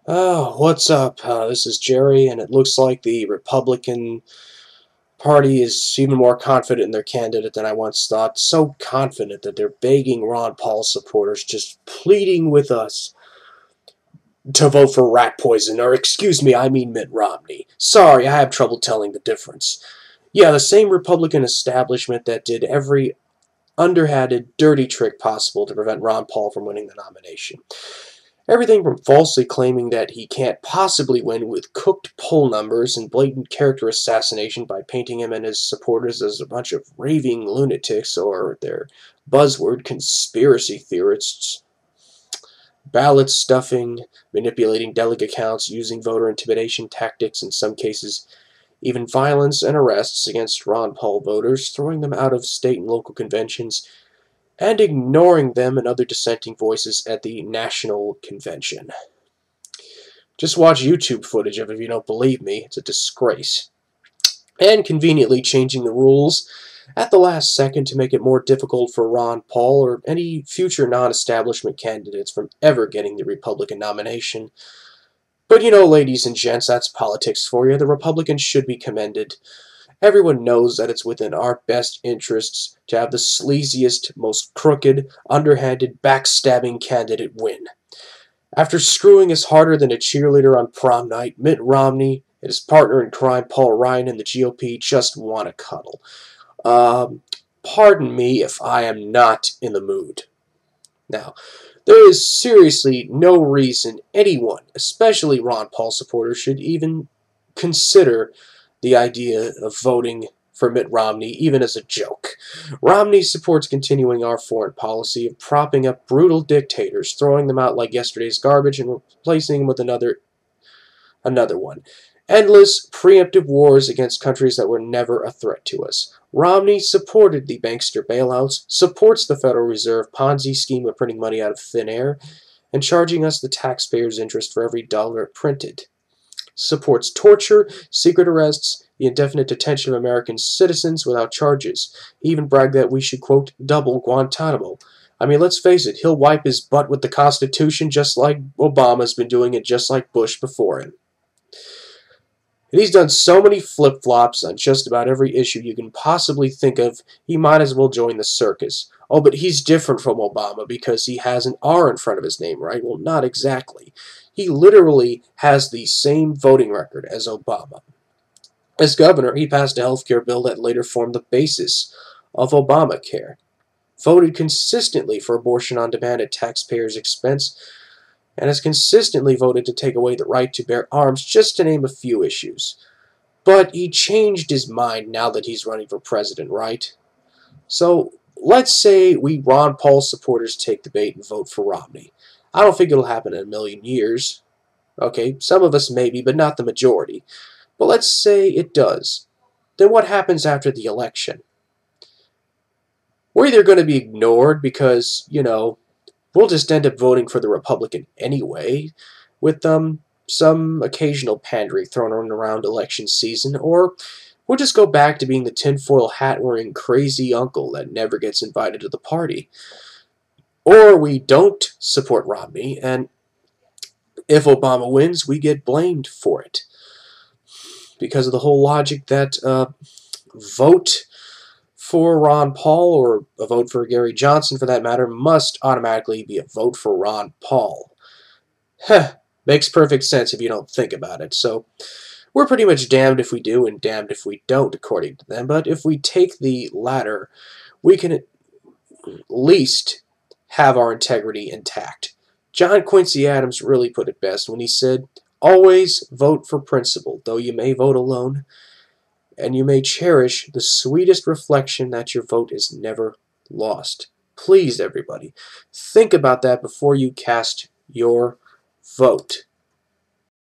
Oh, what's up? This is Jerry, and it looks like the Republican Party is even more confident in their candidate than I once thought. So confident that they're begging Ron Paul supporters, just pleading with us to vote for rat poison, or excuse me, I mean Mitt Romney. Sorry, I have trouble telling the difference. Yeah, the same Republican establishment that did every underhanded, dirty trick possible to prevent Ron Paul from winning the nomination. Everything from falsely claiming that he can't possibly win with cooked poll numbers and blatant character assassination by painting him and his supporters as a bunch of raving lunatics or their buzzword conspiracy theorists, ballot stuffing, manipulating delegate counts, using voter intimidation tactics, in some cases even violence and arrests against Ron Paul voters, throwing them out of state and local conventions, and ignoring them and other dissenting voices at the national convention. Just watch YouTube footage of it if you don't believe me. It's a disgrace. And conveniently changing the rules at the last second to make it more difficult for Ron Paul or any future non-establishment candidates from ever getting the Republican nomination. But you know, ladies and gents, that's politics for you. The Republicans should be commended. Everyone knows that it's within our best interests to have the sleaziest, most crooked, underhanded, backstabbing candidate win. After screwing us harder than a cheerleader on prom night, Mitt Romney and his partner in crime, Paul Ryan, and the GOP just want to cuddle. Pardon me if I am not in the mood. Now, there is seriously no reason anyone, especially Ron Paul supporters, should even consider the idea of voting for Mitt Romney, even as a joke. Romney supports continuing our foreign policy of propping up brutal dictators, throwing them out like yesterday's garbage, and replacing them with another one. Endless, preemptive wars against countries that were never a threat to us. Romney supported the bankster bailouts, supports the Federal Reserve Ponzi scheme of printing money out of thin air, and charging us the taxpayers' interest for every dollar printed. Supports torture, secret arrests, the indefinite detention of American citizens without charges. He even bragged that we should, quote, double Guantanamo. I mean, let's face it, he'll wipe his butt with the Constitution just like Obama's been doing it, just like Bush before him. And he's done so many flip-flops on just about every issue you can possibly think of, he might as well join the circus. Oh, but he's different from Obama because he has an R in front of his name, right? Well, not exactly. He literally has the same voting record as Obama. As governor, he passed a health care bill that later formed the basis of Obamacare, voted consistently for abortion on demand at taxpayers' expense, and has consistently voted to take away the right to bear arms, just to name a few issues. But he changed his mind now that he's running for president, right? So let's say we Ron Paul supporters take the bait and vote for Romney. I don't think it'll happen in a million years. Okay, some of us maybe, but not the majority. But let's say it does. Then what happens after the election? We're either going to be ignored because, we'll just end up voting for the Republican anyway, with some occasional pandering thrown around election season, or we'll just go back to being the tinfoil hat-wearing crazy uncle that never gets invited to the party. Or we don't support Romney, and if Obama wins, we get blamed for it. Because of the whole logic that vote for Ron Paul, or a vote for Gary Johnson for that matter, must automatically be a vote for Ron Paul. Heh, makes perfect sense if you don't think about it. So we're pretty much damned if we do and damned if we don't, according to them. But if we take the latter, we can at least have our integrity intact. John Quincy Adams really put it best when he said, "Always vote for principle, though you may vote alone, and you may cherish the sweetest reflection that your vote is never lost." Please, everybody, think about that before you cast your vote.